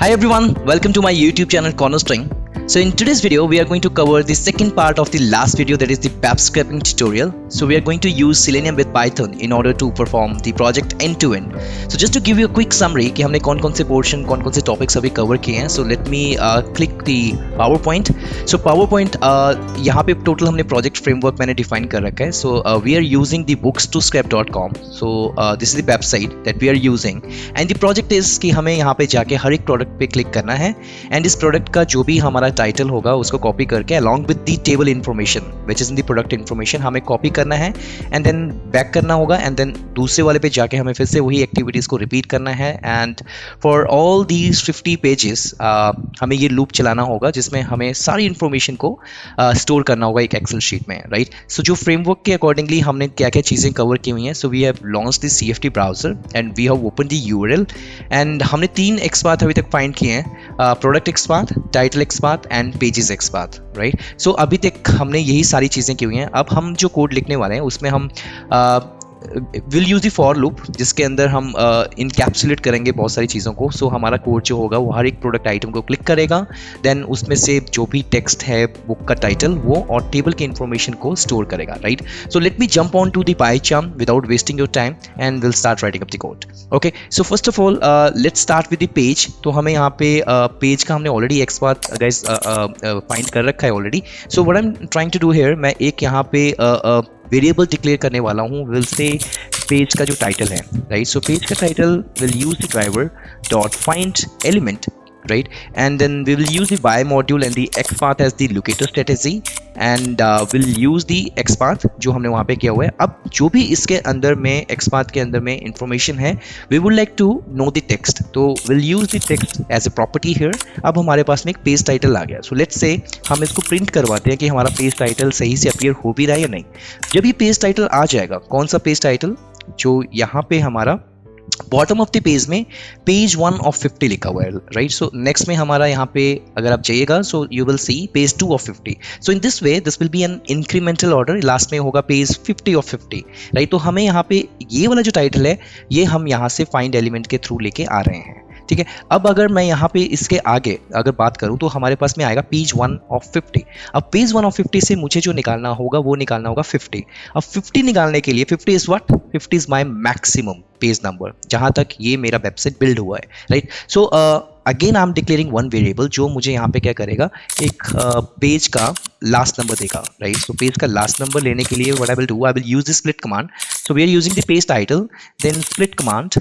Hi everyone, welcome to my YouTube channel Cornerstone. So in today's video, we are going to cover the second part of the last video, that is the BAP scraping tutorial. So we are going to use Selenium with Python in order to perform the project end to end. So just to give you a quick summary कि हमने कौन-कौन से portion, कौन-कौन से topics अभी cover किए हैं. So let me click the PowerPoint. So PowerPoint यहाँ पे total हमने project framework मैंने define कर रखा है. So we are using the bookstoscrap.com. So this is the website that we are using. And the project is कि हमें यहाँ पे जाके हर एक product पे click करना है. And इस product का जो भी हमारा टाइटल होगा उसको कॉपी करके along with the table information which is in the product information हमें कॉपी करना है and then बैक करना होगा and then दूसरे वाले पे जाके हमें फिर से वही एक्टिविटीज़ को रिपीट करना है. and for all these 50 pages हमें ये लूप चलाना होगा जिसमें हमें सारी इन्फॉर्मेशन को स्टोर करना होगा एक एक्सेल शीट में, राइट. सो जो फ्रेमवर्क के अकॉर्डिंगली हमने क्या क्या चीज़ें कवर की हुई हैं. So we have launch the CFT browser and we have open the URL and हमने 3 XPath अभी तक फाइंड किए हैं, product XPath, title XPath and pages XPath, right. So अभी तक हमने यही सारी चीज़ें की हुई हैं. अब हम जो कोड लिखने वाले हैं उसमें हम will use the for loop जिसके अंदर हम इनकैप्सुलेट करेंगे बहुत सारी चीज़ों को. सो हमारा कोड जो होगा वो हर एक प्रोडक्ट आइटम को क्लिक करेगा, देन उसमें से जो भी टेक्स्ट है बुक का टाइटल वो और टेबल के इन्फॉर्मेशन को स्टोर करेगा, right. So let me jump on to the PyCharm without wasting your time and will start writing up the code. Okay, so first of all let's start with the page. तो हमें यहाँ पे page का हमने already XPath guys find कर रखा है already. So what I am trying to do here, मैं एक यहाँ पे वेरिएबल डिक्लेयर करने वाला हूँ. विल से पेज का जो टाइटल है, राइट. सो पेज का title will use the driver dot find element, right, and then we will use the by module and the XPath as the locator strategy and we'll use the XPath जो हमने वहाँ पे किया हुआ है. अब जो भी इसके अंदर में XPath के अंदर में information है, we would like to know the text, तो we'll use the text as a property here. अब हमारे पास में एक पेज टाइटल आ गया. So let's say हम इसको प्रिंट करवाते हैं कि हमारा पेज टाइटल सही से अपीयर हो भी रहा है या नहीं. जब ये पेज टाइटल आ जाएगा, कौन सा पेज टाइटल, जो यहाँ पे हमारा बॉटम ऑफ द पेज में पेज 1 of 50 लिखा हुआ है, राइट. सो नेक्स्ट में हमारा यहाँ पे अगर आप जाइएगा so you will see page 2 of 50. So in this way this will be an incremental order, last में होगा पेज 50 of 50, राइट. तो हमें यहाँ पे ये वाला जो टाइटल है ये हम यहाँ से फाइंड एलिमेंट के थ्रू लेके आ रहे हैं, ठीक है. अब अगर मैं यहाँ पे इसके आगे अगर बात करूँ तो हमारे पास में आएगा पेज 1 of 50. अब पेज 1 of 50 से मुझे जो निकालना होगा वो निकालना होगा 50. अब 50 निकालने के लिए 50 is what, 50 is my maximum page number जहाँ तक ये मेरा वेबसाइट बिल्ड हुआ है, right. So again I am declaring one variable जो मुझे यहाँ पे क्या करेगा, एक पेज का लास्ट नंबर देगा, राइट. सो पेज का लास्ट नंबर लेने के लिए what I will do, I will use the split command. So we are using the page title then split command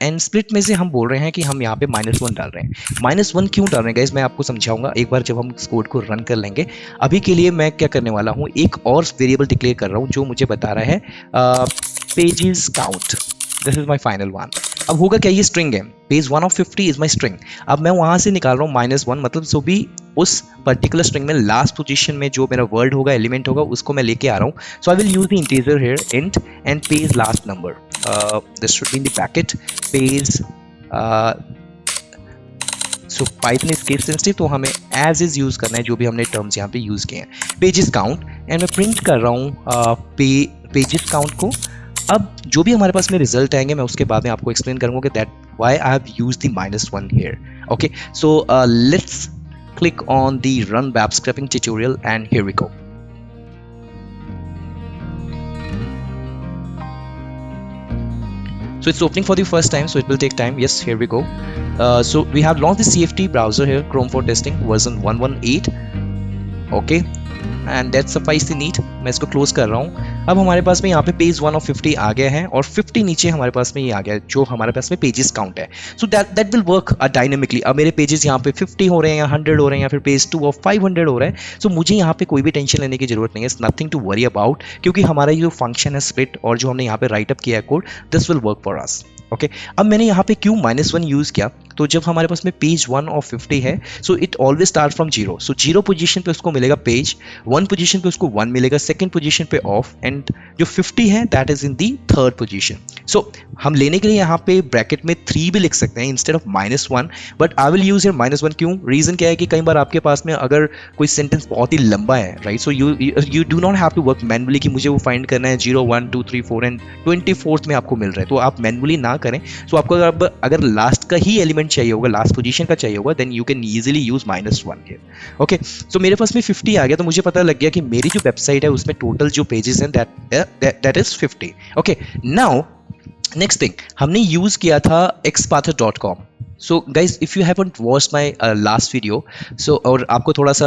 and split में से हम बोल रहे हैं कि हम यहाँ पे -1 डाल रहे हैं. -1 क्यों डाल रहे हैं गाइस, मैं आपको समझाऊंगा एक बार जब हम इस कोड को रन कर लेंगे. अभी के लिए मैं क्या करने वाला हूँ, एक और वेरिएबल डिक्लेयर कर रहा हूँ जो मुझे बता रहा है pages count. This is my final one. अब होगा क्या, ये स्ट्रिंग है, page 1 of 50 is my string. अब मैं वहाँ से निकाल रहा हूँ -1, मतलब जो भी उस पर्टिकुलर स्ट्रिंग में लास्ट पोजीशन में जो मेरा वर्ड होगा, एलिमेंट होगा, उसको मैं लेके आ रहा हूँ. So I will use the integer here int and page last number. This should be in the bracket page. So Python is case sensitive तो हमें एज इज यूज करना है जो भी हमने टर्म्स यहाँ पे यूज किए हैं. पेजेस काउंट एंड मैं प्रिंट कर रहा हूँ पेजेस काउंट को. अब जो भी हमारे पास में रिजल्ट आएंगे मैं उसके बाद में आपको एक्सप्लेन करूंगा कि that why I have used the -1 here. Okay, so let's click on the run BAP scraping tutorial and here we go. So it's opening for the first time, so it will take time. Yes, here we go. So we have launched the CFT browser here, Chrome for testing version 118. Okay, and that suffice the need. मैं इसको close कर रहा हूँ. अब हमारे पास में यहाँ पे पेज 1 of 50 आ गया है और 50 नीचे हमारे पास में ये आ गया है जो हमारे पास में पेजेस काउंट है. So that will work dynamically. अब मेरे पेजेस यहाँ पे 50 हो रहे हैं या 100 हो रहे हैं या फिर पेज 2 of 500 हो रहा है. सो मुझे यहाँ पे कोई भी टेंशन लेने की जरूरत नहीं है. It's nothing to worry about, क्योंकि हमारा ये जो फंक्शन है स्प्लिट और जो हमने यहाँ पे राइट अप किया है code, this will work for us. Okay, अब मैंने यहाँ पे क्यों -1 यूज किया, तो जब हमारे पास में पेज 1 of 50 है so it always start from 0. So 0 position पे उसको मिलेगा पेज, 1 पोजीशन पे उसको 1 मिलेगा, सेकंड पोजीशन पे ऑफ, एंड जो 50 है that is in the third position. So हम लेने के लिए यहाँ पे ब्रैकेट में 3 भी लिख सकते हैं instead of -1, but I will use here -1. क्यों, रीजन क्या है कि कई बार आपके पास में अगर कोई सेंटेंस बहुत ही लंबा है, right, so you do not have to work manually कि मुझे वो फाइंड करना है 0 1 2 3 4 एंड 24th में आपको मिल रहा है, तो आप मैनुअली ना करें. सो आपको अगर लास्ट का ही एलिमेंट एलिमेंट चाहिए होगा, लास्ट पोजीशन का चाहिए होगा, then you can easily use -1 here. Okay, so मेरे पास में 50 आ गया, तो मुझे पता लग गया कि मेरी जो वेबसाइट है उसमें टोटल जो पेजेस हैं that is 50। Okay, now next thing, हमने यूज किया था xpath.com। So guys if you haven't watched my last video, so और आपको थोड़ा सा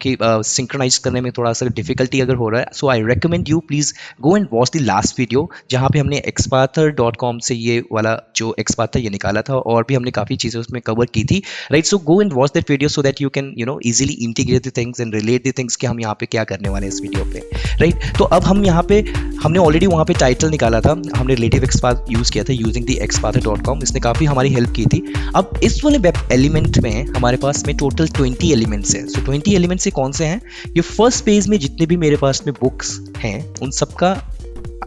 कि सिंक्रोनाइज करने में थोड़ा सा डिफिकल्टी अगर हो रहा है, so I recommend you please go and watch the last video जहाँ पे हमने xpath.com से ये वाला जो xpath था ये निकाला था, और भी हमने काफ़ी चीज़ें उसमें कवर की थी, right. So go and watch that video so that you can easily integrate the things and relate the things कि हम यहाँ पे क्या करने वाले हैं इस वीडियो पे, राइट। तो अब हम यहाँ पे हमने ऑलरेडी वहाँ पे टाइटल निकाला था, हमने रिलेटिव XPath यूज़ किया था यूजिंग द xpath.com, इसने काफ़ी हमारी हेल्प की थी। अब इस वाले वेब एलिमेंट में हमारे पास में टोटल 20 एलिमेंट्स हैं। सो 20 एलिमेंट्स से कौन से हैं? ये फर्स्ट पेज में जितने भी मेरे पास में बुक्स हैं उन सबका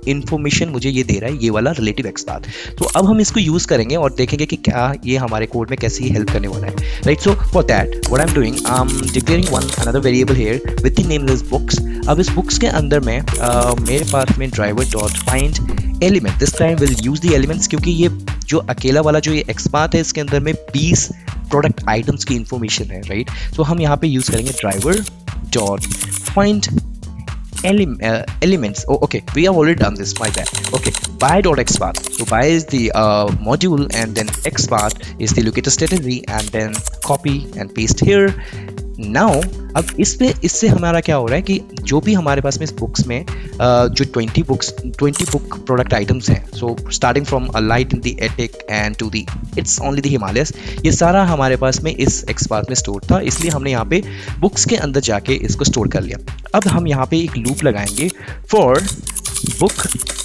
इन्फॉर्मेशन मुझे ये दे रहा है, ये वाला रिलेटिव XPath। तो अब हम इसको यूज करेंगे और देखेंगे कि क्या ये हमारे कोड में कैसे हेल्प करने वाला है, right. So for that what I am doing, I am declaring one another variable here with the name this books. अब इस बुक्स के अंदर में मेरे पास में driver dot find element, this time will use the elements, क्योंकि ये जो अकेला वाला जो ये XPath है इसके अंदर में 20 प्रोडक्ट आइटम्स की इंफॉर्मेशन है, राइट। तो हम यहाँ पे यूज करेंगे driver dot find elements. Oh, okay, we have already done this, my bad. Okay, by.xpath, so by is the module and then xpath is the locator strategy and then copy and paste here. Now अब इससे हमारा क्या हो रहा है कि जो भी हमारे पास में इस बुक्स में जो 20 बुक प्रोडक्ट आइटम्स हैं, so starting from a light in the attic and to the it's only the Himalayas, ये सारा हमारे पास में इस XPath में स्टोर था, इसलिए हमने यहाँ पे बुक्स के अंदर जाके इसको स्टोर कर लिया। अब हम यहाँ पे एक लूप लगाएंगे फॉर बुक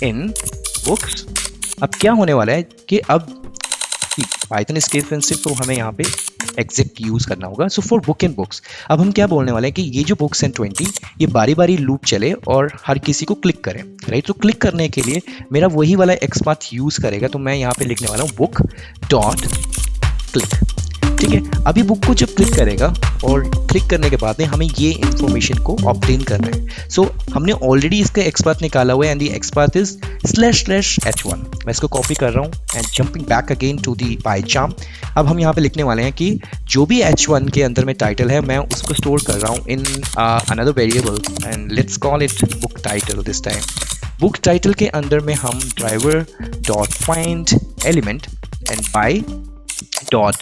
इन बुक्स। अब क्या होने वाला है कि अब पाइथन इज केस सेंसिटिव, तो हमें यहाँ पे एग्जैक्ट यूज करना होगा। So for book in books अब हम क्या बोलने वाले हैं कि ये जो बुक्स हैं 20, ये बारी बारी लूप चले और हर किसी को क्लिक करें, राइट। तो क्लिक करने के लिए मेरा वही वाला XPath यूज करेगा, तो मैं यहाँ पे लिखने वाला हूँ बुक डॉट क्लिक, ठीक है। अभी बुक को जब क्लिक करेगा और क्लिक करने के बाद में हमें ये इंफॉर्मेशन को ऑब्टेन करना है। सो हमने ऑलरेडी इसका XPath निकाला हुआ है and the XPath is //h1। मैं इसको कॉपी कर रहा हूँ and jumping back again to the PyCharm। अब हम यहाँ पे लिखने वाले हैं कि जो भी h1 के अंदर में टाइटल है मैं उसको स्टोर कर रहा हूँ in another variable and let's call it book title this time. Book title के अंदर में हम driver dot find element and by dot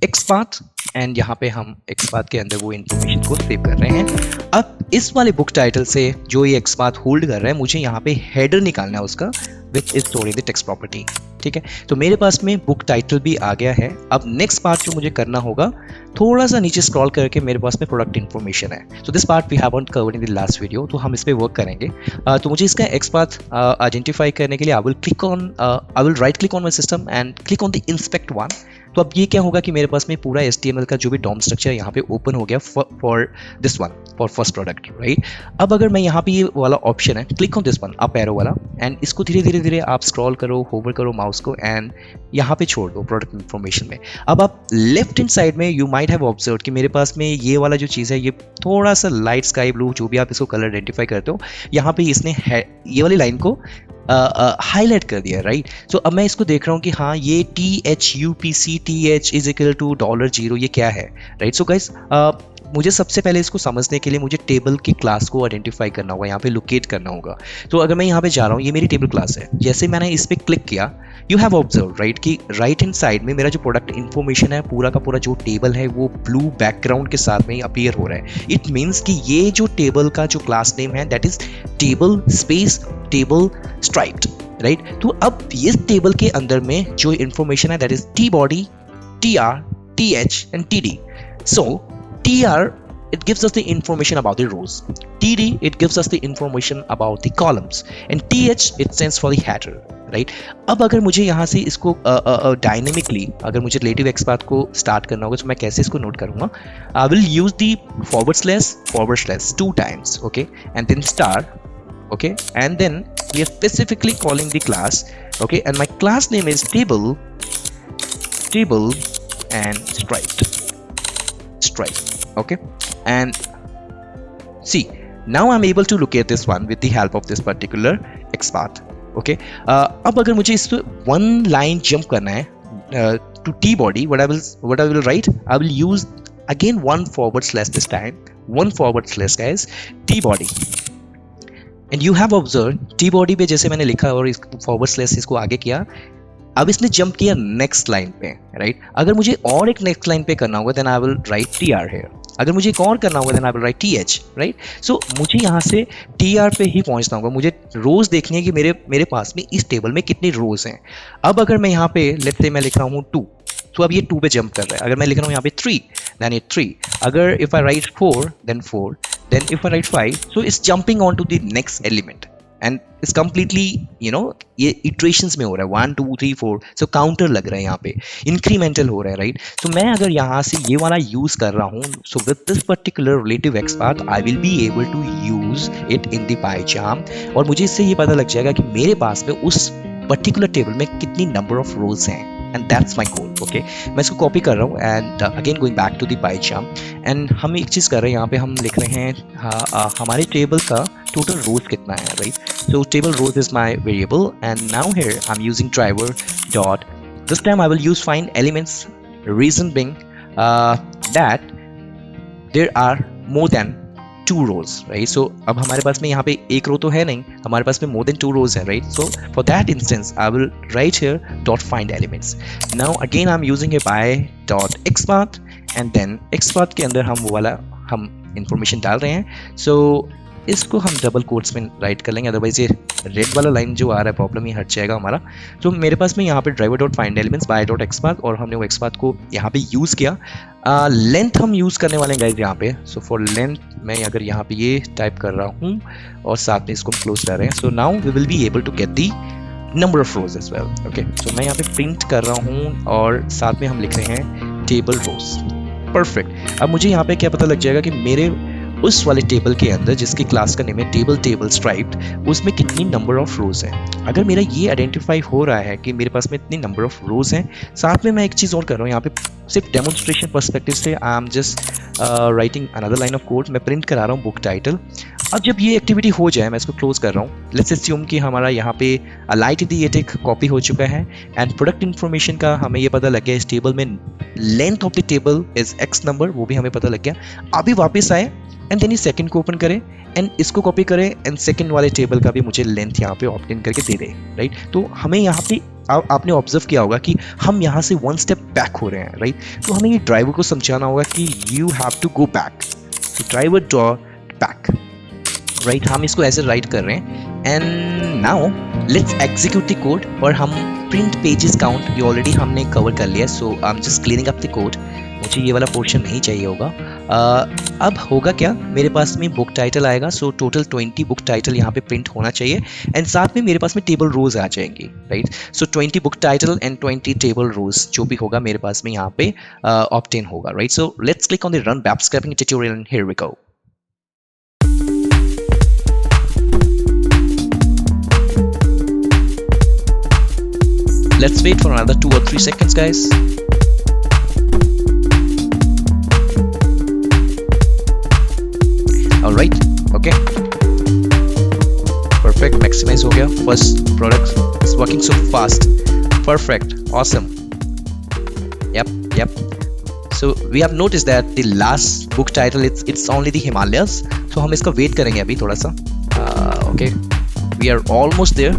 XPath and यहाँ पे हम XPath के अंदर वो इन्फॉर्मेशन को सेव कर रहे हैं। अब इस वाले बुक टाइटल से जो ये XPath होल्ड कर रहा है, मुझे यहाँ पे हेडर निकालना है उसका which is storing the text property, ठीक है। तो मेरे पास में बुक टाइटल भी आ गया है। अब नेक्स्ट पार्ट जो मुझे करना होगा, थोड़ा सा नीचे स्क्रॉल करके मेरे पास में प्रोडक्ट इन्फॉर्मेशन है। So this part we haven't covered in the last video, तो हम इस पे वर्क करेंगे। तो मुझे इसका XPath आइडेंटिफाई करने के लिए आई will right click on my system and click on the inspect one. तो अब ये क्या होगा कि मेरे पास में पूरा HTML का जो भी DOM स्ट्रक्चर यहाँ पे ओपन हो गया for this one, for first product, right. अब अगर मैं यहाँ पे ये वाला ऑप्शन है, click on this one, up arrow वाला, एंड इसको धीरे धीरे आप स्क्रॉल करो, होवर करो माउस को एंड यहाँ पे छोड़ दो प्रोडक्ट इन्फॉर्मेशन में। अब आप लेफ्ट हैंड साइड में यू माइट हैव ऑब्जर्व्ड कि मेरे पास में ये वाला जो चीज़ है ये थोड़ा सा लाइट स्काई ब्लू, जो भी आप इसको कलर आइडेंटिफाई करते हो, यहाँ पे इसने ये वाली लाइन को हाईलाइट कर दिया, राइट। सो अब मैं इसको देख रहा हूँ कि हाँ ये THUPCTH इज इक्वल टू $0 ये क्या है, राइट। सो गाइस मुझे सबसे पहले इसको समझने के लिए मुझे टेबल की क्लास को आइडेंटिफाई करना होगा, यहाँ पे लोकेट करना होगा। तो अगर मैं यहाँ पे जा रहा हूँ, ये मेरी टेबल क्लास है, जैसे मैंने इस पर क्लिक किया, यू हैव ऑब्जर्व राइट कि राइट हैंड साइड में मेरा जो प्रोडक्ट इन्फॉर्मेशन है पूरा का पूरा जो टेबल है वो ब्लू बैकग्राउंड के साथ में अपीयर हो रहा है। इट मीन्स कि ये जो टेबल का जो क्लास नेम है that is table space table striped, right. तो अब इस टेबल के अंदर में जो इन्फॉर्मेशन है that is T body, TR, TH and TD। So TR it gives us the information about the rows, TD it gives us the information about the columns and TH it stands for the header, right। अब अगर मुझे यहाँ से इसको dynamically अगर मुझे relative XPath को start करना होगा तो मैं कैसे इसको नोट करूँगा? आई will use the // 2 times, okay, and then star, okay, and then we are specifically calling the class, okay, and my class name is table and stripe, okay, and see now I'm able to locate this one with the help of this particular XPath, okay। अब अगर मुझे इस 1 line jump करना है to T body, what I will write, I will use again one forward slash this time, one forward slash guys, T body. And you have observed T body पे जैसे मैंने लिखा और इस forward slash इसको आगे किया, अब इसने जंप किया नेक्स्ट लाइन पे, राइट? अगर मुझे और एक नेक्स्ट लाइन पे करना होगा then I will write TR here. अगर मुझे एक और करना होगा then I will write TH, right? So मुझे यहाँ से TR पे ही पहुँचना होगा. मुझे रोज देखनी है कि मेरे पास में इस टेबल में कितनी रोज हैं. अब अगर मैं यहाँ पे लेट्स से मैं लिख रहा हूँ 2, तो अब ये 2 पे जंप कर रहा है. अगर मैं लिख रहा हूँ यहाँ पे 3 देन ये 3. अगर if I write 4 then 4, then if I write 5, so it's jumping on to the next element and it's completely ये इटरेशंस में हो रहा है 1 2 3 4. सो काउंटर लग रहा है यहाँ पे, इंक्रीमेंटल हो रहा है, राइट? तो मैं अगर यहाँ से ये वाला यूज कर रहा हूँ, so with this particular relative XPath I will be able to use it in the PyCharm, और मुझे इससे ये पता लग जाएगा कि मेरे पास में उस पर्टिकुलर टेबल में कितनी नंबर ऑफ रोज हैं. And that's my goal. Okay, मैं इसको कॉपी कर रहा हूँ and again going back to the PyCharm. एंड हम एक चीज़ कर रहे हैं यहाँ पे, हम लिख रहे हैं हमारे टेबल का टोटल रोज कितना है, right? So table rows is my variable and now here I am using driver dot, this time I will use find elements, reason being that there are more than 2 rows, right? So अब हमारे पास में यहाँ पे एक रो तो है नहीं, हमारे पास में more than 2 rows है, right? So for that instance I will write here dot find elements. Now again I'm using a by dot XPath and then XPath के अंदर हम वो वाला हम इंफॉर्मेशन डाल रहे हैं. So इसको हम डबल कोट्स में राइट कर लेंगे, अदरवाइज ये रेड वाला लाइन जो आ रहा है प्रॉब्लम ये हट जाएगा हमारा. तो मेरे पास में यहाँ पे driver dot find elements bye dot XPath और हमने वो XPath को यहाँ पे यूज़ किया. लेंथ हम यूज़ करने वाले हैं गाइज यहाँ पे. सो फॉर लेंथ मैं अगर यहाँ पे ये टाइप कर रहा हूँ और साथ में इसको क्लोज कर रहे हैं, so now we will be able to get the number of rows as well. Okay, so मैं यहाँ पे प्रिंट कर रहा हूँ और साथ में हम लिख रहे हैं टेबल रोज. परफेक्ट. अब मुझे यहाँ पे क्या पता लग जाएगा कि मेरे उस वाले टेबल के अंदर जिसकी क्लास का नेम है टेबल स्ट्राइप्ड, उसमें कितनी नंबर ऑफ रोज हैं. अगर मेरा ये आइडेंटिफाई हो रहा है कि मेरे पास में इतनी नंबर ऑफ रोज हैं, साथ में मैं एक चीज़ और कर रहा हूँ यहाँ पे सिर्फ डेमोन्स्ट्रेशन पर्सपेक्टिव से, आई am just writing another line of code. मैं प्रिंट करा रहा हूँ बुक टाइटल. अब जब ये एक्टिविटी हो जाए मैं इसको क्लोज कर रहा हूँ. लेट्स अज्यूम कि हमारा यहाँ पे लाइट इडिएटिक कॉपी हो चुका है एंड प्रोडक्ट इन्फॉर्मेशन का हमें ये पता लग गया, इस टेबल में length of the table is X number, वो भी हमें पता लग गया. अभी वापस आए एंड देन इस सेकंड को ओपन करें एंड इसको कॉपी करें एंड सेकंड वाले टेबल का भी मुझे लेंथ यहाँ पे ऑप्ट इन करके दे दे, राइट? तो हमें यहाँ पे आपने ऑब्जर्व किया होगा कि हम यहाँ से 1 स्टेप बैक हो रहे हैं, राइट? तो हमें ये ड्राइवर को समझाना होगा कि you have to go back. Driver dot back, right? हम इसको ऐसे राइट कर रहे हैं and now let's execute the code. और हम प्रिंट पेजेस काउंट ये ऑलरेडी हमने कवर कर लिया, so I am just cleaning up the code. मुझे ये वाला पोर्शन नहीं चाहिए होगा. अब होगा क्या, मेरे पास में बुक टाइटल आएगा. सो टोटल 20 बुक टाइटल यहाँ पे प्रिंट होना चाहिए एंड साथ में मेरे पास में टेबल रोज आ जाएंगी, right? So 20 book title and 20 table rows जो भी होगा मेरे पास में यहाँ पे ऑब्टेन होगा, right? So let's click on the run web scraping tutorial and here we go. Let's wait for another 2 or 3 seconds, guys. All right, okay, perfect. Maximize हो गया. First product is working so fast. Perfect, awesome. Yep. So we have noticed that the last book title it's only the Himalayas. So हम इसका wait करेंगे अभी थोड़ा सा. Okay, we are almost there.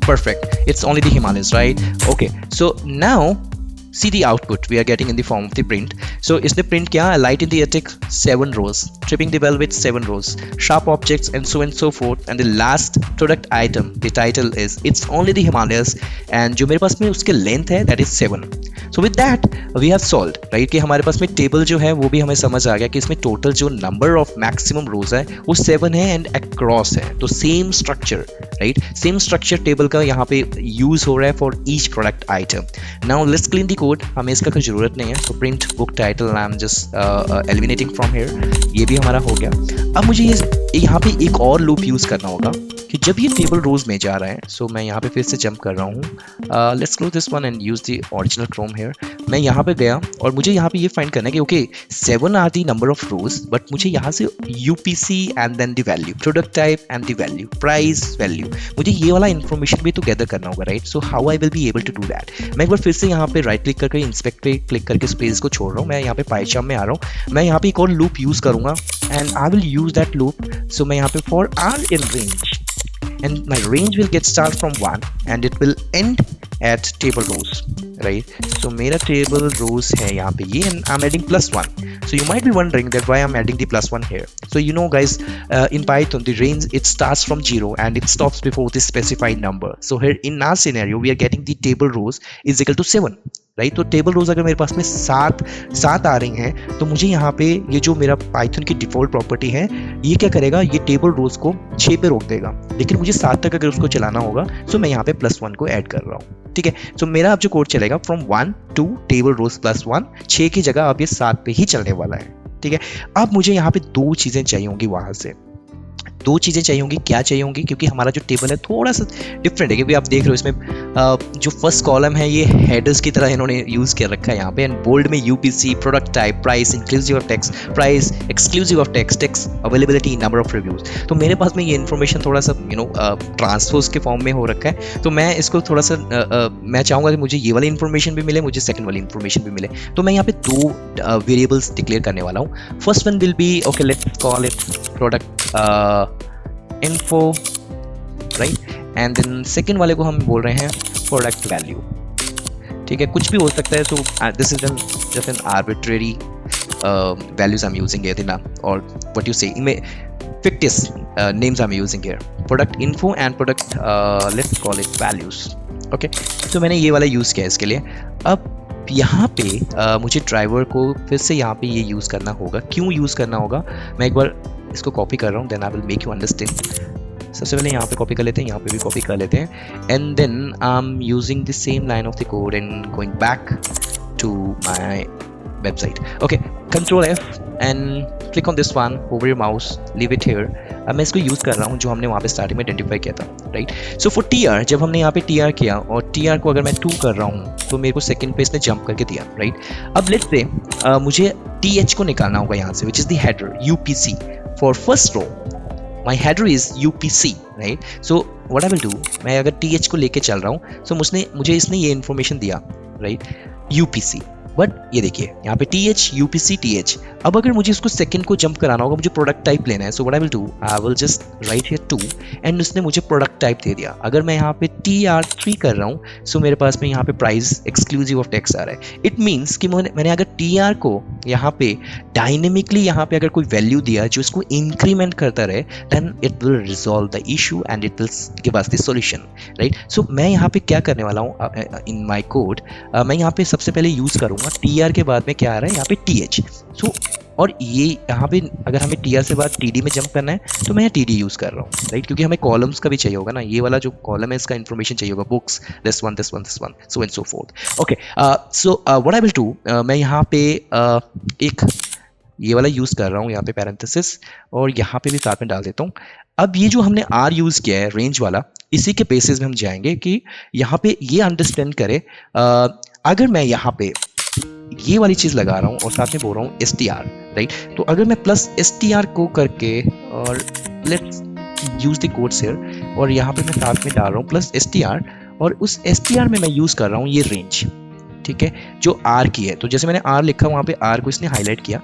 Perfect, it's only the Himalayas, right? Okay, so now see the output we are getting in the form of the print. So इसने print किया light in the attic 7 rows, tripping the bell with 7 rows, sharp objects and so forth, and the last product item the title is it's only the Himalayas and जो मेरे पास में उसके length है that is 7. So with that we have solved, right? कि हमारे पास में टेबल जो है वो भी हमें समझ आ गया कि इसमें टोटल जो नंबर ऑफ मैक्सिमम रोज है वो 7 है एंड अक्रॉस है. तो same structure, right? Same structure table का यहाँ पे यूज हो रहा है for each product item. Now let's clean the code. हमें इसका कोई जरूरत नहीं है. तो print book title I am just eliminating from here. ये भी हमारा हो गया. अब मुझे ये यहाँ पे एक और लूप यूज करना होगा. कि जब ये टेबल रोज में जा रहा है, सो मैं यहाँ पे फिर से जंप कर रहा हूँ। Let's close this one and use the original Chrome here. मैं यहाँ पे गया और मुझे यहाँ पे ये फाइंड करना है कि okay 7 are the number of rows, but मुझे यहाँ से UPC and then the value, product type and the value, price, value, मुझे ये वाला इन्फॉर्मेशन भी तो गैदर करना होगा, right? So how I will be able to do that? मैं एक बार फिर से यहाँ पे राइट क्लिक करके इंस्पेक्ट पे क्लिक करके स्पेस को छोड़ रहा हूँ। मैं यहाँ पे पाइचार्म में आ रहा हूँ। मैं यहाँ पे एक और लूप यूज करूंगा and I will use that loop. So मैं यहाँ पे for R in range and my range will get start from 1 and it will end at table rows, right? So मेरा table rows है यहाँ पे ये and I'm adding +1. So you might be wondering that why I'm adding the +1 here. So you know guys, in Python the range it starts from 0 and it stops before the specified number. So here in our scenario we are getting the table rows is equal to 7, right? तो table रोज अगर मेरे पास में सात आ रही हैं तो मुझे यहाँ पे ये जो मेरा पाइथन की डिफॉल्ट प्रॉपर्टी है ये क्या करेगा, ये टेबल रोज को 6 पे रोक देगा। लेकिन मुझे 7 तक अगर उसको चलाना होगा तो मैं यहाँ पे +1 को ऐड कर रहा हूँ, ठीक है? तो मेरा अब जो कोड चलेगा फ्रॉम 1 टू टेबल रोज +1, 6 की जगह अब ये 7 पे ही चलने वाला है, ठीक है? अब मुझे यहाँ पे 2 चीजें चाहिए होंगी, वहां से 2 चीज़ें चाहिए होंगी। क्या चाहिए होंगी? क्योंकि हमारा जो टेबल है थोड़ा सा डिफरेंट है, क्योंकि आप देख रहे हो इसमें जो फर्स्ट कॉलम है ये हेडर्स की तरह इन्होंने यूज़ कर रखा है यहाँ पे, एंड बोल्ड में UPC, product type, price inclusive of tax, price exclusive of tax, tax availability, number of reviews. तो मेरे पास में ये इन्फॉर्मेशन थोड़ा सा ट्रांसपोज के फॉर्म में हो रखा है। तो मैं इसको थोड़ा सा मैं चाहूँगा कि मुझे ये वाली इन्फॉर्मेशन भी मिले, मुझे सेकंड वाली इन्फॉर्मेशन भी मिले। तो मैं यहाँ पे 2 वेरिएबल्स डिक्लेयर करने वाला हूँ। First one will be okay, let's call it product info, right? and then second वाले को हम बोल रहे हैं product value, ठीक है? कुछ भी हो सकता है। so this is just an arbitrary values I'm using here in or what you say fictitious names I'm using here, product info and product let's call it values, okay? so मैंने ये वाला यूज़ किया इसके लिए। अब यहाँ पे मुझे ड्राइवर को फिर से यहाँ पे ये यूज़ करना होगा। क्यों यूज़ करना होगा? मैं एक बार इसको कॉपी कर रहा हूँ, then I will make you understand. सबसे पहले यहाँ पे कॉपी कर लेते हैं, यहाँ पे भी कॉपी कर लेते हैं, and then I am using the same line of the code and going back to my website. Okay, control F and click on this one, over your mouse, leave it here. अब मैं इसको use कर रहा हूँ जो हमने वहाँ पे स्टार्टिंग में आइडेंटिफाई किया था, राइट? सो फॉर TR, जब हमने यहाँ पे TR किया और TR को अगर मैं 2 कर रहा हूँ तो मेरे को सेकंड पे इसने जंप करके दिया, राइट? अब लेट्स से मुझे TH को निकालना होगा यहाँ से, which is the header UPC for first row. My header is UPC, right? So what I will do, मैं अगर TH को लेके चल रहा हूँ so मुझे इसने ये इन्फॉर्मेशन दिया, right? UPC, बट ये देखिए यहाँ पे TH UPC TH। अब अगर मुझे इसको सेकंड को जंप कराना होगा, मुझे प्रोडक्ट टाइप लेना है। सो what I will do, I will just right here 2 and उसने मुझे प्रोडक्ट टाइप दे दिया। अगर मैं यहाँ पे TR3 कर रहा हूँ सो मेरे पास में यहाँ पे प्राइस एक्सक्लूसिव ऑफ टैक्स आ रहा है। इट मीन्स कि मैंने अगर TR को यहाँ पे डायनेमिकली यहाँ पे अगर कोई वैल्यू दिया जो इसको इंक्रीमेंट करता रहे, then it will resolve the issue and it will give us the solution, right? So मैं यहाँ पे क्या करने वाला हूँ इन माई कोड, मैं यहाँ पे सबसे पहले यूज करूँगा TR के बाद में क्या आ रहा है यहाँ पे TH। सो और ये यहाँ पे अगर हमें TR से बाद TD में जंप करना है तो मैं यहाँ TD यूज़ कर रहा हूँ, राइट? क्योंकि हमें कॉलम्स का भी चाहिए होगा ना, ये वाला जो कॉलम है इसका इन्फॉर्मेशन चाहिए होगा, books, this one, so and so fourth. Okay, so what I will do, मैं यहाँ पे एक ये वाला यूज़ कर रहा हूँ यहाँ पे पैरेंथेसिस, और यहाँ पे भी साथ में डाल देता हूँ। अब ये जो हमने R यूज़ किया है रेंज वाला, इसी के बेसिस में हम जाएंगे कि यहाँ पे ये अंडरस्टैंड करे। अगर मैं यहाँ पे ये वाली चीज़ लगा रहा हूँ और साथ में बोल रहा हूँ STR, राइट? तो अगर मैं प्लस STR को करके और let's use the codes here, और यहाँ पे मैं साथ में डाल रहा हूँ प्लस STR, और उस STR में मैं यूज़ कर रहा हूँ ये रेंज, ठीक है, जो R की है। तो जैसे मैंने R लिखा वहाँ पे R को इसने हाईलाइट किया,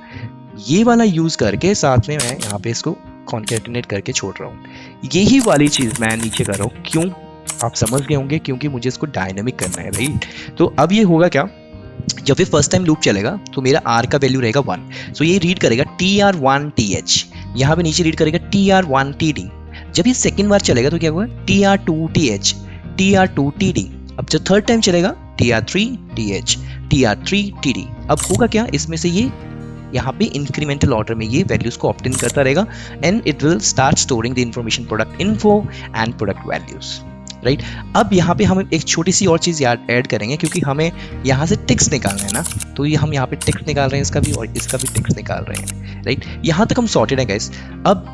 ये वाला यूज़ करके साथ में मैं यहाँ पे इसको कॉन्केटिनेट करके छोड़ रहा हूँ। यही वाली चीज़ मैं नीचे कर रहा हूँ। क्यों, आप समझ गए होंगे, क्योंकि मुझे इसको डायनेमिक करना है, राइट? तो अब ये होगा क्या, जब ये फर्स्ट टाइम लूप चलेगा तो मेरा R का वैल्यू रहेगा 1, सो ये रीड करेगा TR1 TH, यहाँ पे नीचे रीड करेगा TR1 TD। जब ये सेकेंड बार चलेगा तो क्या होगा, TR2 TH, TR2 TD। अब जब थर्ड टाइम चलेगा TR3 TH, TR3 TD। अब होगा क्या, इसमें से ये यहाँ पे इंक्रीमेंटल ऑर्डर में ये वैल्यूज को ऑप्टेन करता रहेगा and it will start storing the information product info and product values, right? अब यहाँ पे हम एक छोटी सी और चीज़ ऐड करेंगे, क्योंकि हमें यहाँ से टेक्स्ट निकालना है ना, तो ये हम यहाँ पे टेक्स्ट निकाल रहे हैं, इसका भी और इसका भी टेक्स्ट निकाल रहे हैं, राइट? यहाँ तक हम सॉर्टेड है गाइस। अब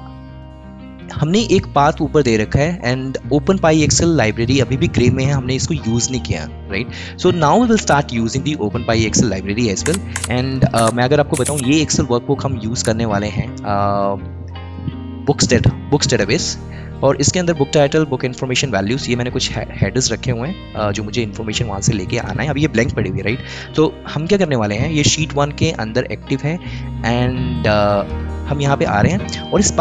हमने एक पाथ ऊपर दे रखा है and openpyxl library अभी भी ग्रे में है, हमने इसको यूज नहीं किया, right. So now we will start using the openpyxl library as well. And मैं अगर आपको बताऊं, ये एक्सेल वर्कबुक हम यूज करने वाले हैं बुक्स डेटाबेस, और इसके अंदर book title, book information, values, ये मैंने कुछ हेडर्स रखे हुए हैं जो मुझे इन्फॉर्मेशन वहाँ से लेके आना है। अभी ये ब्लैंक पड़ी हुई है, राइट। तो हम क्या करने वाले हैं, ये शीट 1 के अंदर एक्टिव है एंड हम यहाँ पे आ रहे हैं और इस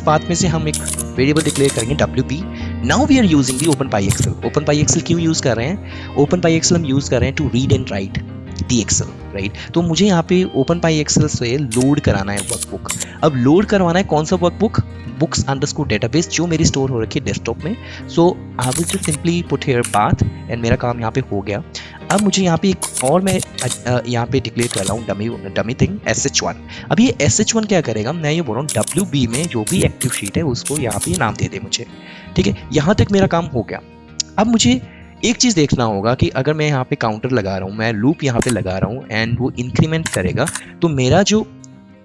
पाथ में से हम एक वेरिएबल डिक्लेयर करेंगे WP। Now we are using the openpyxl. Openpyxl क्यों यूज कर रहे हैं? ओपन पाई एक्सेल हम यूज कर रहे हैं to read and write the excel, right. तो मुझे यहाँ पे ओपन पाई एक्सेल से लोड कराना है वर्कबुक। अब लोड करवाना है कौन सा वर्कबुक? बुक्स अंडरस्कोर डेटाबेस, जो मेरी स्टोर हो रखी है डेस्कटॉप में। So I will just simply put here path and मेरा काम यहाँ पे हो गया। अब मुझे यहाँ पे एक और मैं यहाँ पे डिक्लेयर कर रहा हूँ डमी थिंग SH1। अब ये SH1 क्या करेगा, मैं ये बोल रहा हूँ WB में जो भी एक्टिव शीट है उसको यहाँ पे नाम दे दे मुझे, ठीक है। यहाँ तक मेरा काम हो गया। अब मुझे एक चीज़ देखना होगा कि अगर मैं यहाँ पे काउंटर लगा रहा हूँ, मैं लूप यहाँ पे लगा रहा हूँ एंड वो इंक्रीमेंट करेगा, तो मेरा जो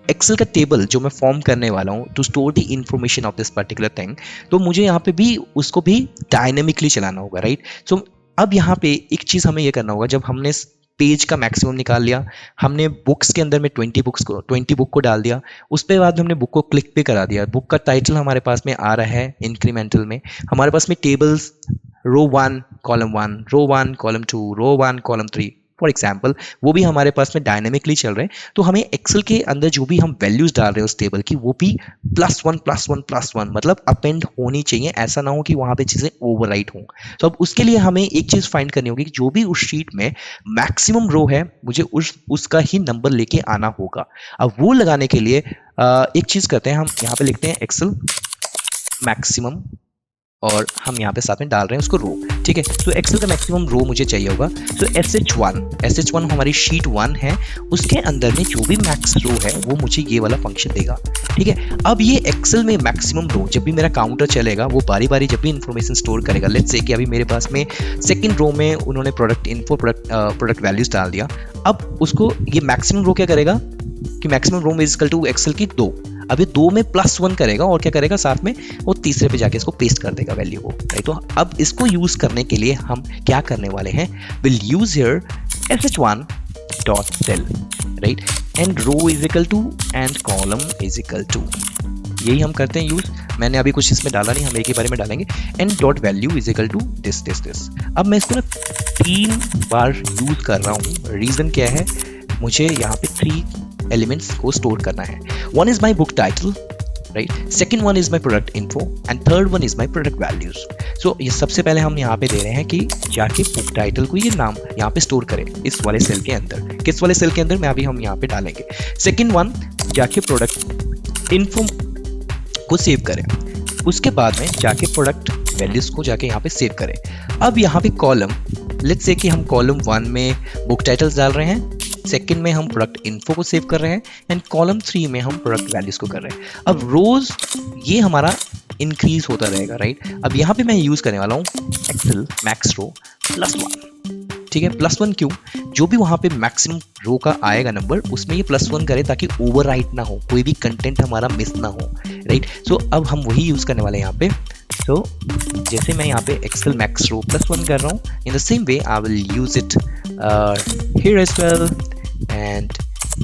एक्सेल का टेबल जो मैं फॉर्म करने वाला हूँ to store the information of this particular thing, तो मुझे यहाँ पे भी उसको भी डायनेमिकली चलाना होगा, राइट। सो अब यहाँ पे एक चीज़ हमें ये करना होगा, जब हमने पेज का मैक्सिमम निकाल लिया, हमने बुक्स के अंदर में 20 बुक को डाल दिया, उसके बाद हमने बुक को क्लिक पे करा दिया, बुक का टाइटल हमारे पास में आ रहा है इंक्रीमेंटल में, हमारे पास में tables row 1 column 1, row 1 column 2, row 1 column 3 for example, वो भी हमारे पास में डायनेमिकली चल रहे हैं। तो हमें एक्सेल के अंदर जो भी हम वैल्यूज डाल रहे हैं उस टेबल की, वो भी +1 मतलब अपेंड होनी चाहिए, ऐसा ना हो कि वहां पे चीजें ओवरराइट हों। तो अब उसके लिए हमें एक चीज फाइंड करनी होगी कि जो भी उस शीट में मैक्सिमम रो है, मुझे उसका ही नंबर लेके आना होगा। अब वो लगाने के लिए एक चीज करते हैं, हम यहाँ पे लिखते हैं एक्सेल मैक्सिमम और हम यहाँ पे साथ में डाल रहे हैं उसको रो, ठीक है। तो एक्सेल का मैक्सिमम रो मुझे चाहिए होगा। तो SH1 हमारी शीट 1 है, उसके अंदर में जो भी मैक्स रो है वो मुझे ये वाला फंक्शन देगा, ठीक है। अब ये एक्सेल में मैक्सिमम रो, जब भी मेरा काउंटर चलेगा, वो बारी बारी जब भी इंफॉर्मेशन स्टोर करेगा। लेट्स से कि अभी मेरे पास में सेकंड रो में उन्होंने प्रोडक्ट वैल्यूज डाल दिया। अब उसको ये मैक्सिमम रो क्या करेगा कि maximum row is equal to excel की 2। अब ये 2 में +1 करेगा और क्या करेगा साथ में, वो तीसरे पे जाके इसको पेस्ट कर देगा वैल्यू को, राइट। तो अब इसको यूज करने के लिए हम क्या करने वाले हैं, will use here SH1.cell, right, and row is equal to and column is equal to, यही हम करते हैं यूज। मैंने अभी कुछ इसमें डाला नहीं, हम एक ही बारे में डालेंगे, and dot value is equal to this. अब मैं इसको ना 3 बार यूज कर रहा हूँ। रीजन क्या है, मुझे यहाँ पे 3 एलिमेंट्स को स्टोर करना है। One is my book title, right, second one is my product info and third one is my product values. So ये सबसे पहले हम यहाँ पे दे रहे हैं कि जाके बुक टाइटल को ये नाम यहाँ पे स्टोर करें इस वाले सेल के अंदर। किस वाले सेल के अंदर में अभी हम यहाँ पे डालेंगे। सेकेंड वन जाके प्रोडक्ट इन्फो को सेव करें, उसके बाद में जाके प्रोडक्ट वैल्यूज को जाके यहाँ पे सेव करें। अब यहाँ पे कॉलम, लेट्स से कि हम कॉलम 1 में बुक टाइटल्स डाल रहे हैं, सेकंड में हम प्रोडक्ट इन्फो को सेव कर रहे हैं एंड कॉलम 3 में हम प्रोडक्ट वैल्यूज को कर रहे हैं। अब रोज ये हमारा इंक्रीज होता रहेगा, राइट। अब यहाँ पे मैं यूज करने वाला हूँ एक्सेल मैक्स रो +1, ठीक है। +1 क्यों, जो भी वहां पे मैक्सिमम रो का आएगा नंबर, उसमें ये +1 करे ताकि ओवरराइट ना हो, कोई भी कंटेंट हमारा मिस ना हो, राइट। सो अब हम वही यूज करने वाले हैं यहाँ पे। तो जैसे मैं यहाँ पे एक्सेल मैक्स रो +1 कर रहा हूँ, in the same way I will use it here as well and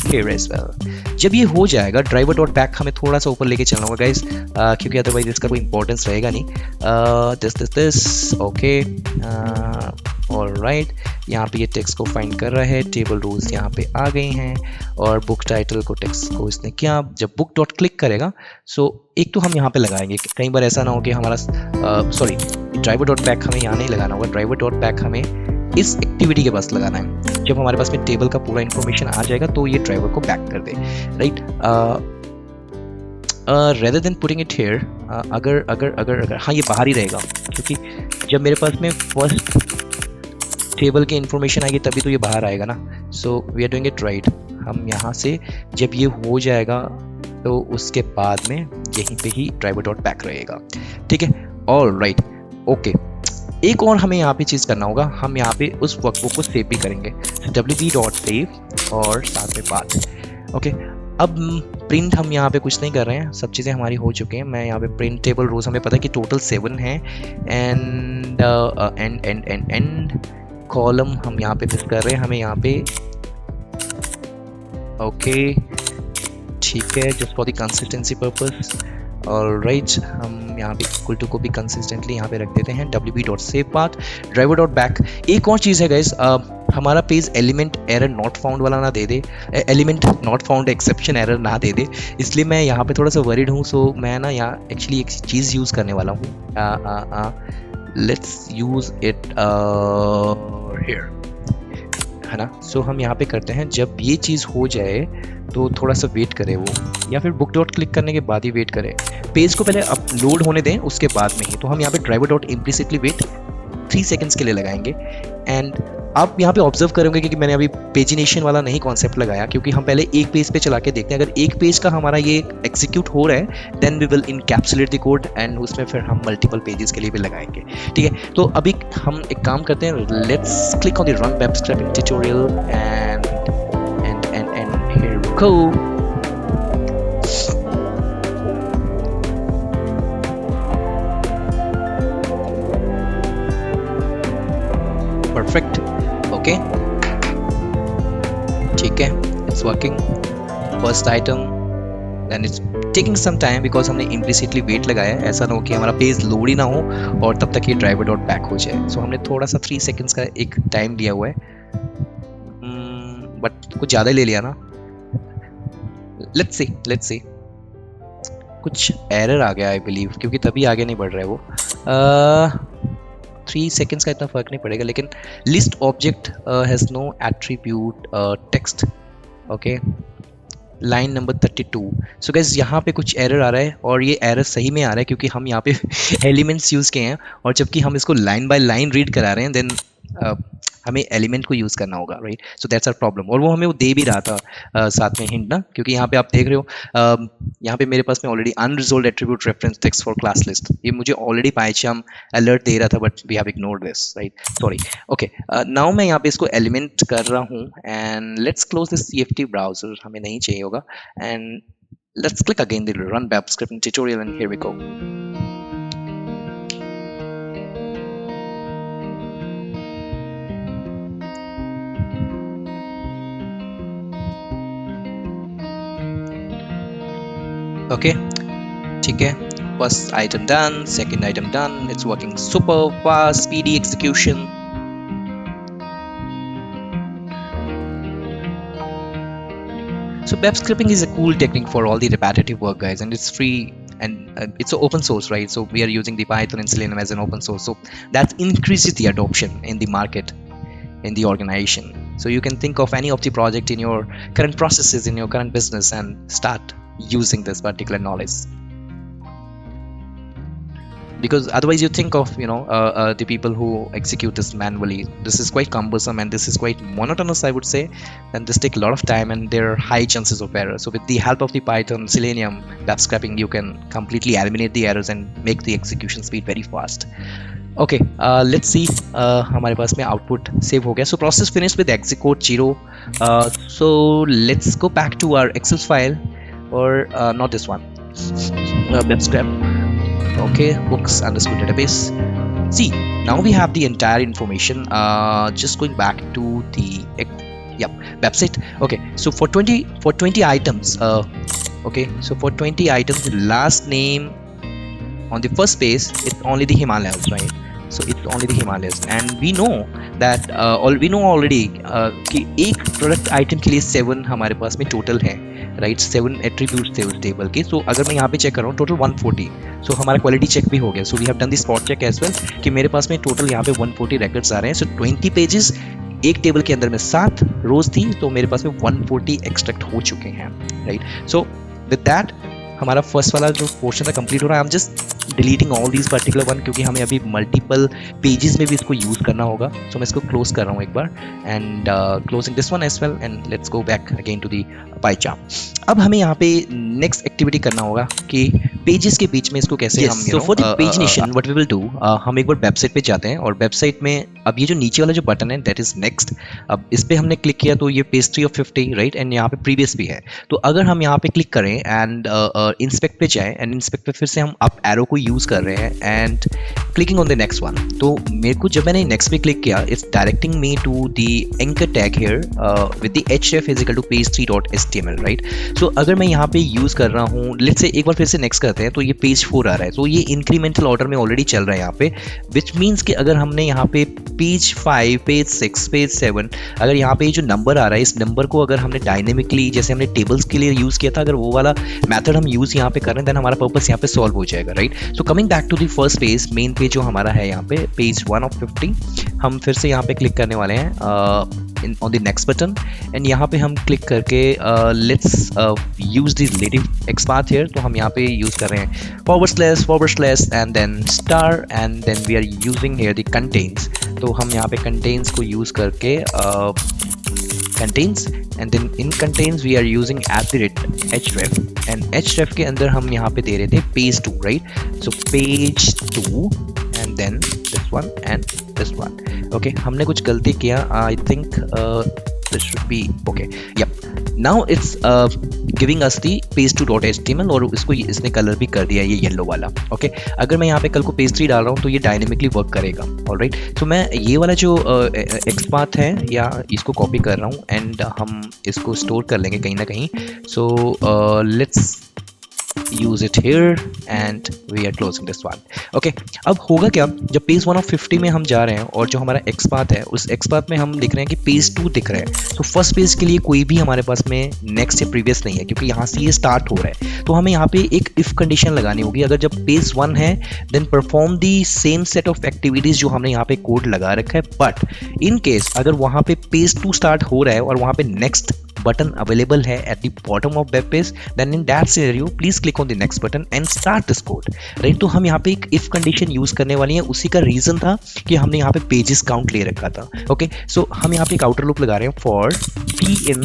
here as well। जब ये हो जाएगा, ड्राइवर डॉट बैक हमें थोड़ा सा ऊपर लेके चलना होगा गाइस, क्योंकि अदरवाइज इसका कोई इंपॉर्टेंस रहेगा नहीं। This okay, alright. यहाँ पे ये टेक्स्ट को फाइंड कर रहा है, टेबल रोज यहाँ पे आ गई हैं और बुक टाइटल को टेक्स्ट को इसने किया। जब बुक डॉट क्लिक करेगा, सो एक तो हम यहाँ पे लगाएंगे, कई बार ऐसा ना हो कि हमारा सॉरी ड्राइवर डॉट बैक हमें यहाँ नहीं लगाना होगा, ड्राइवर डॉट बैक हमें इस एक्टिविटी के पास लगाना है। जब हमारे पास में टेबल का पूरा इंफॉर्मेशन आ जाएगा तो ये ड्राइवर को बैक कर दे, right. Rather than putting it here, अगर हाँ ये बाहर ही रहेगा, क्योंकि जब मेरे पास में फर्स्ट टेबल की इंफॉर्मेशन आएगी तभी तो ये बाहर आएगा ना। So we are doing it right. हम यहाँ से जब ये हो जाएगा तो उसके बाद में यहीं पे ही ड्राइवर डॉट बैक रहेगा, ठीक है। All right, okay. एक और हमें यहाँ पे चीज़ करना होगा, हम यहाँ पे उस वर्कबुक को सेव भी करेंगे, wb.save और साथ में पाथ, ओके। अब प्रिंट हम यहाँ पे कुछ नहीं कर रहे हैं, सब चीज़ें हमारी हो चुकी हैं। मैं यहाँ पे प्रिंट टेबल रोज हमें पता है कि टोटल 7 है, एंड एंड कॉलम हम यहाँ पे मिस कर रहे हैं, हमें यहाँ पे ओके ठीक है, just for the consistency purpose. Alright, हम यहाँ पे इक्वल टू को भी कंसिस्टेंटली यहाँ पे रख देते हैं, wb.savepath driver.back। एक और चीज़ है गाइस, हमारा page element error not found वाला ना दे दे, element not found exception error ना दे दे, इसलिए मैं यहाँ पे थोड़ा सा वरीड हूँ। सो मैं ना यहाँ एक्चुअली एक चीज़ यूज़ करने वाला हूँ, लेट्स यूज़ इट हियर, है ना। सो हम यहाँ पे करते हैं, जब ये चीज़ हो जाए तो थोड़ा सा वेट करे वो, या फिर बुक डॉट क्लिक करने के बाद ही वेट करें, पेज को पहले अपलोड होने दें उसके बाद में ही। तो हम यहाँ पे driver dot implicitly wait 3 seconds के लिए लगाएंगे। एंड आप यहाँ पे ऑब्जर्व करोगे कि मैंने अभी पेजिनेशन वाला नहीं कॉन्सेप्ट लगाया, क्योंकि हम पहले एक पेज पे चला के देखते हैं, अगर एक पेज का हमारा ये एग्जीक्यूट हो रहा है then we will encapsulate the code, and उसमें फिर हम मल्टीपल पेजेस के लिए भी लगाएंगे, ठीक है। तो अभी हम एक काम करते हैं, let's click on the run web scraping tutorial and here we go. Perfect. Okay. ठीक है, it's working. First item. Then it's taking some time because हमने implicitly wait लगाया है। ऐसा ना हो कि हमारा पेज लोड ही ना हो और तब तक ये driver dot back हो जाए। So हमने थोड़ा सा 3 seconds का एक टाइम लिया हुआ है, बट कुछ ज़्यादा ले लिया ना। Let's see. कुछ एरर आ गया आई बिलीव, क्योंकि तभी आगे नहीं बढ़ रहा है वो। 3 सेकेंड्स का इतना फर्क नहीं पड़ेगा, लेकिन list object has no attribute text, okay, line number 32। So guys यहाँ पे कुछ एरर आ रहा है, और ये एरर सही में आ रहा है क्योंकि हम यहाँ पे एलिमेंट्स यूज़ किए हैं, और जबकि हम इसको लाइन बाय लाइन रीड करा रहे हैं, देन हमें एलिमेंट को यूज़ करना होगा, right. So that's our problem, और वो हमें वो दे भी रहा था साथ में हिंट ना, क्योंकि यहाँ पे आप देख रहे हो, यहाँ पे मेरे पास में already unresolved attribute reference text for class list, ये मुझे ऑलरेडी पाइथन अलर्ट दे रहा था, but we have ignored this, right, sorry. Okay, now मैं यहाँ पे इसको एलिमेंट कर रहा हूँ, and let's close this CFT browser, हमें नहीं चाहिए होगा, and let's click again the run web scripting tutorial, and here we go. Okay, ठीक है, first item done, second item done, it's working super fast, speedy execution. So web scraping is a cool technique for all the repetitive work, guys, and it's free, and it's open source, right? So we are using the Python and Selenium as an open source, so that increases the adoption in the market, in the organization. So you can think of any of the project in your current processes, in your current business, and start using this particular knowledge, because otherwise you think of the people who execute this manually, this is quite cumbersome and this is quite monotonous, I would say, and this take a lot of time and there are high chances of error. So with the help of the Python, Selenium, web scraping, you can completely eliminate the errors and make the execution speed very fast. Okay, let's see, हमारे पास में output save हो गया, so process finished with execute 0. So let's go back to our Excel file, or not this one, web scrap. Okay, books underscore database. See, now we have the entire information. Just going back to the website. Okay, so for 20 items, okay, so for 20 items, the last name on the first page, it's only the Himalayas, right? So it's only the Himalayas, and we know that we know already कि एक product item के लिए 7 हमारे पास में total है, right, 7 attributes थे उस टेबल के। सो अगर मैं यहाँ पे चेक कर रहा हूँ, टोटल 140, सो हमारा क्वालिटी चेक भी हो गया। So we have done the spot check as well, कि मेरे पास में टोटल यहाँ पे 140 रिकॉर्ड्स आ रहे हैं। सो 20 पेजेस, एक टेबल के अंदर में 7 रोज थी, तो मेरे पास में 140 एक्सट्रैक्ट हो चुके हैं, राइट। सो विद दैट हमारा फर्स्ट वाला जो पोर्शन था कंप्लीट हो रहा है। आई am just deleting all these particular one, क्योंकि हमें अभी मल्टीपल पेजेस में भी इसको यूज़ करना होगा। सो मैं इसको क्लोज कर रहा हूँ एक बार, and closing this one as well, and let's go back again to the pie chart. अब हमें यहाँ पे नेक्स्ट एक्टिविटी करना होगा कि पेजेस के बीच में इसको कैसे हम so for the pagination what we will do हम एक बार वेबसाइट पे जाते हैं और वेबसाइट में अब ये जो नीचे वाला जो बटन है दैट इज नेक्स्ट, अब इस पे हमने क्लिक किया तो ये पेज 3 ऑफ 50 राइट, एंड यहाँ पे प्रीवियस भी है। तो अगर हम यहाँ पे क्लिक करें एंड इंस्पेक्ट पे जाएं एंड इंस्पेक्ट पे फिर से हम अप एरो को यूज कर रहे हैं and clicking on the next one, तो मेरे को जब मैंने नेक्स्ट पे क्लिक किया it's directing me to the anchor tag here with the href is equal to page3.html right. So अगर मैं यहाँ पे यूज कर रहा हूँ, लेट्स से एक बार फिर से नेक्स्ट करते हैं, तो ये पेज 4 आ रहा है, तो ये इंक्रीमेंटल ऑर्डर में ऑलरेडी चल रहा है यहाँ पे, विच मीन्स कि अगर हमने यहाँ पे पेज 5, पेज 6, पेज 7, अगर यहाँ पे जो नंबर आ रहा है इस नंबर को अगर हमने डायनेमिकली जैसे हमने टेबल्स के लिए यूज किया था, अगर वो वाला मेथड हम यूज यहाँ पे कर रहे हैं देन हमारा पर्पस यहाँ पे सॉल्व हो जाएगा right. So coming back to the first page, main page जो हमारा है यहाँ पे पेज 1 ऑफ 50, हम फिर से यहाँ पे क्लिक करने वाले हैं on the next button and यहाँ पे हम क्लिक करके let's use this relative XPath here, तो हम यहाँ पे यूज कर रहे हैं // and then star and then we are using here the contains, तो हम यहाँ पे कंटेन्स को यूज करके contains and then in contains we are using @href and href के अंदर हम यहाँ पे दे रहे थे page 2 right. So page 2 and then this one and this one. Okay, हमने कुछ गलती किया, I think this should be okay, yep, now it's giving us the page2.html और इसको इसने कलर भी कर दिया ये येलो वाला। ओके, अगर मैं यहाँ पे कल को पेज 3 डाल रहा हूँ तो ये डायनेमिकली वर्क करेगा। ऑलराइट, तो मैं ये वाला जो XPath है या इसको कॉपी कर रहा हूँ एंड हम इसको स्टोर कर लेंगे कहीं ना कहीं। So let's use it here and we are closing this one. Okay, अब होगा क्या, जब पेज 1 ऑफ 50 में हम जा रहे हैं और जो हमारा XPath है उस XPath में हम लिख रहे हैं कि पेज 2 दिख रहा है, तो फर्स्ट पेज के लिए कोई भी हमारे पास में नेक्स्ट या प्रीवियस नहीं है क्योंकि यहाँ से ये स्टार्ट हो रहा है। तो हमें यहाँ पे एक इफ कंडीशन लगानी होगी, अगर जब पेज 1 है then perform the same set of activities जो हमने यहाँ पे कोड लगा रखा है, बट इन केस अगर वहाँ पे पेज 2 स्टार्ट हो रहा है और वहाँ पे नेक्स्ट बटन अवेलेबल है at the bottom of web page, then in that scenario please click on the next button and start this code right। तो हम यहाँ पे एक if कंडीशन यूज करने वाली है, उसी का रीजन था कि हमने यहाँ पे पेजेस काउंट ले रखा था। ओके, सो हम यहाँ पे एक आउटर लूप लगा रहे हैं फॉर p in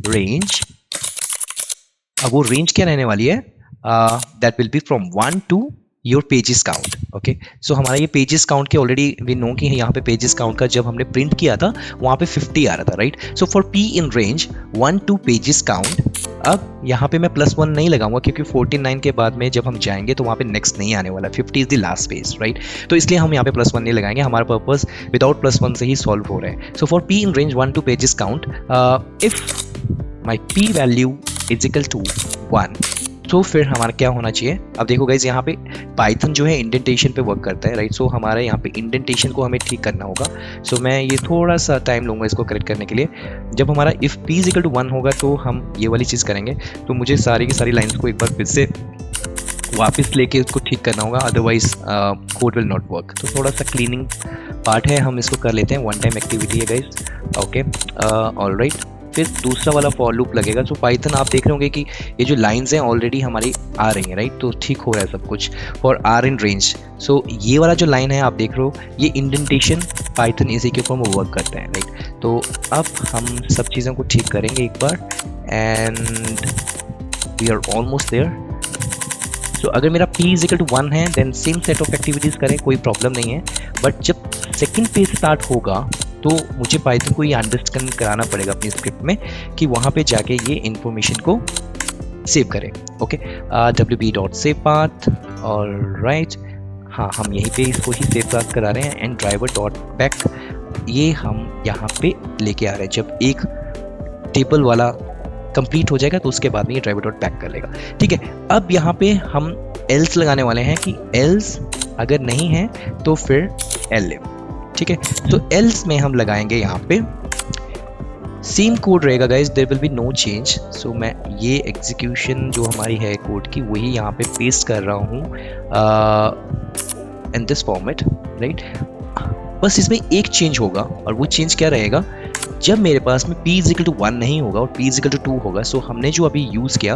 range। अब वो रेंज क्या रहने वाली है, that will be from 1 to your pages count. Okay, so हमारा ये पेजेस काउंट के ऑलरेडी वी नो कि यहाँ पे पेजेस काउंट का जब हमने प्रिंट किया था वहाँ पे 50 आ रहा था right. So for p in range 1 to pages count, अब यहाँ पे मैं +1 नहीं लगाऊंगा क्योंकि 49 के बाद में जब हम जाएंगे तो वहाँ पे नेक्स्ट नहीं आने वाला, 50 is the last page right. तो इसलिए हम यहाँ पे +1 नहीं लगाएंगे, हमारा पर्पस विदाउट +1 से ही सॉल्व हो रहा है। So for p in range 1 to pages count, if my p value is equal to 1, तो फिर हमारा क्या होना चाहिए। अब देखो गाइज यहाँ पे पाइथन जो है इंडेंटेशन पे वर्क करता है राइट। सो हमारे यहाँ पे इंडेंटेशन को हमें ठीक करना होगा। सो मैं ये थोड़ा सा टाइम लूँगा इसको करेक्ट करने के लिए। जब हमारा if p is equal to 1 होगा तो हम ये वाली चीज़ करेंगे, तो मुझे सारी की सारी लाइन्स को एक बार फिर से वापस लेके उसको ठीक करना होगा, otherwise code will not work. तो थोड़ा सा क्लीनिंग पार्ट है, हम इसको कर लेते हैं, वन टाइम एक्टिविटी है गाइज। ओके, ऑलराइट, फिर दूसरा वाला फॉर लूप लगेगा। तो पाइथन आप देख रहे होंगे कि ये जो लाइंस हैं ऑलरेडी हमारी आ रही हैं राइट, तो ठीक हो रहा है सब कुछ फॉर r इन रेंज। सो ये वाला जो लाइन है आप देख रहे हो, ये इंडेंटेशन पाइथन इसी के ऊपर वर्क करता है राइट। तो अब हम सब चीज़ों को ठीक करेंगे एक बार and we are almost there. So अगर मेरा p इज इक्वल टू 1 है then same set of activities करें, कोई प्रॉब्लम नहीं है। बट जब सेकेंड पेज स्टार्ट होगा तो मुझे पाइथन को ये अंडरस्टैंड कराना पड़ेगा अपनी स्क्रिप्ट में कि वहाँ पे जाके ये इन्फॉर्मेशन को सेव करें। ओके, wp.savepath और राइट, हाँ हम यहीं पे इसको ही सेव पाथ करा रहे हैं एंड driver.pack ये हम यहाँ पे लेके आ रहे हैं। जब एक टेबल वाला कंप्लीट हो जाएगा तो उसके बाद में ये driver.pack कर लेगा। ठीक है, अब यहाँ पे हम else लगाने वाले हैं कि else अगर नहीं है तो फिर elif। ठीक है, तो else में हम लगाएंगे यहाँ पे सेम कोड रहेगा guys, there will be no change. So मैं ये एग्जीक्यूशन जो हमारी है कोड की वही यहाँ पे पेस्ट कर रहा हूँ इन दिस फॉर्मेट राइट। बस इसमें एक चेंज होगा और वो चेंज क्या रहेगा, जब मेरे पास में p इज इक्वल टू 1 नहीं होगा और p इज इक्वल टू 2 होगा। सो हमने जो अभी यूज किया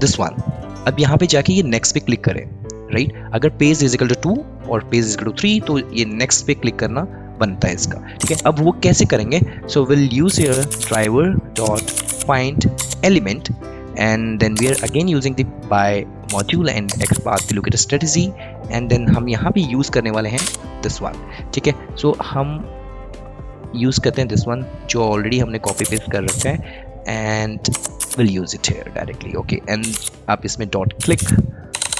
दिस वन, अब यहाँ पे जाके ये नेक्स्ट पे क्लिक करें राइट। अगर पेज इज इक्वल टू 2 और पेज इज इक्वल टू 3 तो ये नेक्स्ट पे क्लिक करना बनता है इसका। ठीक है, अब वो कैसे करेंगे, so will use here driver.find element and then we are again using the by module and XPath to look at a strategy, and then हम यहाँ पे use करने वाले हैं this one, ठीक है. So हम use करते हैं this one जो already हमने copy paste कर रखा है, and we'll use it here directly. Okay, and आप इसमें dot click,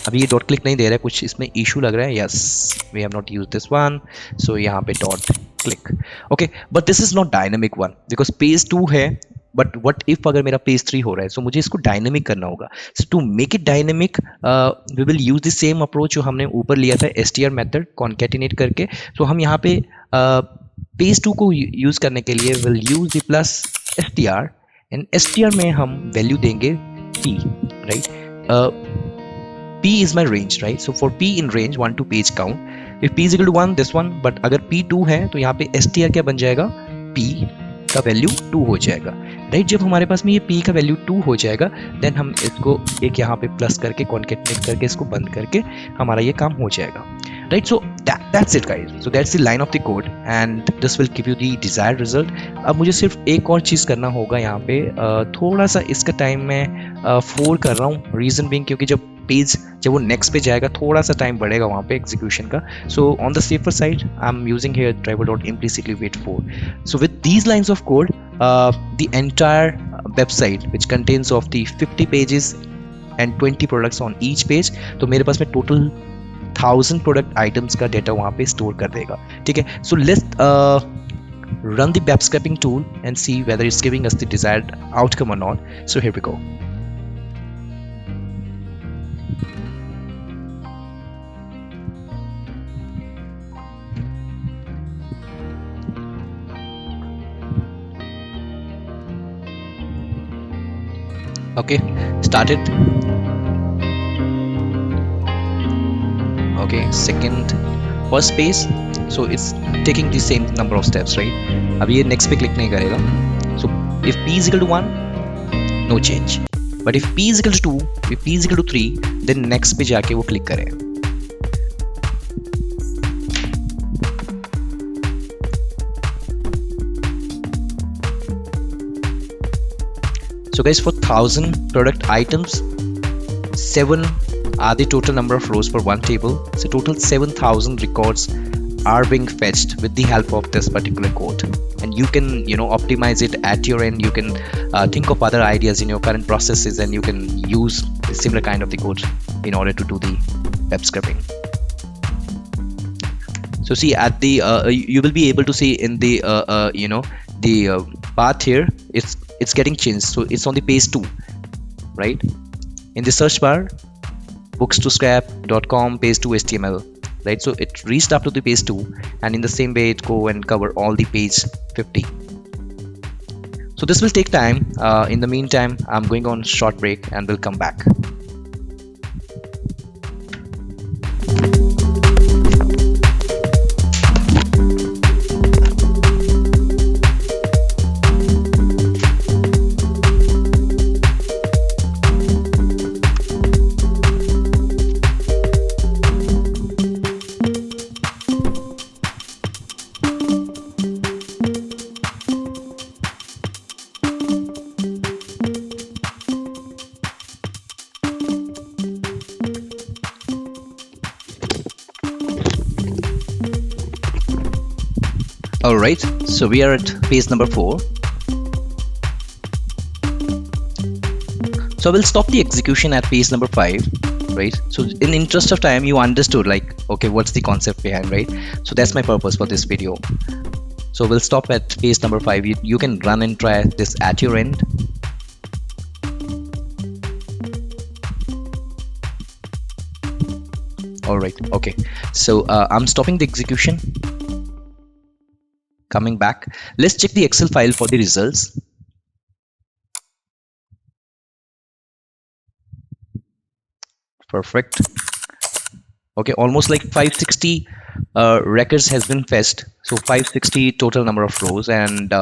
अभी ये डॉट क्लिक नहीं दे रहा है, कुछ इसमें इशू लग रहा है. Yes, we have not use this one, so यहाँ पे dot click. Okay, but this is not dynamic one because page 2 है, बट व्हाट इफ अगर मेरा पेज 3 हो रहा है, सो मुझे इसको डायनेमिक करना होगा. So to make it dynamic we will use the same approach जो हमने ऊपर लिया था, str मेथड कॉन्केटिनेट करके. सो हम यहाँ पे पेज 2 को यूज करने के लिए will use the plus str, and str में हम वैल्यू देंगे p, right. P is my range, right? So for P in range 1 to page count, if P is equal to 1, this one, but अगर P 2 है तो यहाँ पे str क्या बन जाएगा, P का वैल्यू 2 हो जाएगा, राइट. जब हमारे पास में ये P का वैल्यू 2 हो जाएगा, देन हम इसको एक यहाँ पे प्लस करके कॉन्केटिनेट करके इसको बंद करके हमारा ये काम हो जाएगा, right. So that's it guys, so that's the line of the code and this will give you the desired result. अब मुझे सिर्फ एक और चीज़ करना होगा यहाँ पे, थोड़ा सा इसका टाइम मैं 4 कर रहा हूँ, रीज़न बीइंग क्योंकि जब वो नेक्स्ट पे जाएगा थोड़ा सा टाइम बढ़ेगा वहाँ पे एग्जीक्यूशन का. So on the safer side I am using here driver dot implicitly wait for. So with these lines of code, the entire website which contains of the 50 pages and 20 products on each page, तो मेरे पास में total 1000 product items का data वहाँ पे store कर देगा, ठीक है. So let's run the web scraping tool and see whether it's giving us the desired outcome or not. So here we go. Okay, started. Okay, second, first page, so it's taking the same number of steps, right? अब ये next पे click नहीं करेगा. So if p is equal to 1, no change. But if p is equal to 2, if p is equal to 3, then next पे जाके वो click करेगा. So guys, for 1000 product items, 7 are the total number of rows for one table. So total 7000 records are being fetched with the help of this particular code, and you can optimize it at your end. You can think of other ideas in your current processes, and you can use a similar kind of the code in order to do the web scraping. So see at the you will be able to see in the the path here, it's getting changed. So it's on the page 2, right? In the search bar, books2scrap.com page 2 HTML, right? So it reached up to the page 2, and in the same way it go and cover all the page 50. So this will take time. In the meantime, I'm going on short break and we'll come back. Alright, so we are at page number 4. So I will stop the execution at page number 5, right? So in interest of time, you understood like, okay, what's the concept behind, right? So that's my purpose for this video. So we'll stop at page number 5. You can run and try this at your end. Alright, okay. So I'm stopping the execution. Coming back, let's check the Excel file for the results. Perfect. Okay, almost like 560 records has been fetched. So 560 total number of rows, and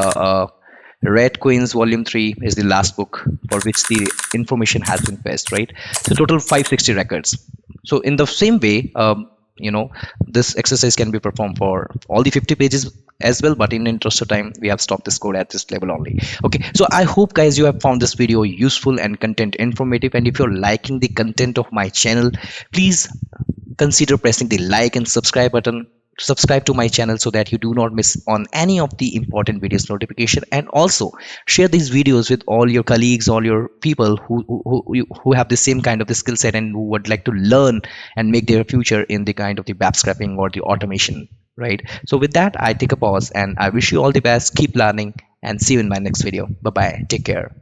Red Queens Volume 3 is the last book for which the information has been fetched, right? So total 560 records. So in the same way, this exercise can be performed for all the 50 pages as well, but in interest of time we have stopped this code at this level only. Okay, so I hope guys you have found this video useful and content informative, and if you're liking the content of my channel, please consider pressing the like and subscribe button. Subscribe to my channel so that you do not miss on any of the important videos notification, and also share these videos with all your colleagues, all your people who have the same kind of the skill set and who would like to learn and make their future in the kind of the BAP scrapping or the automation, right? So with that, I take a pause and I wish you all the best. Keep learning and see you in my next video. Bye bye, take care.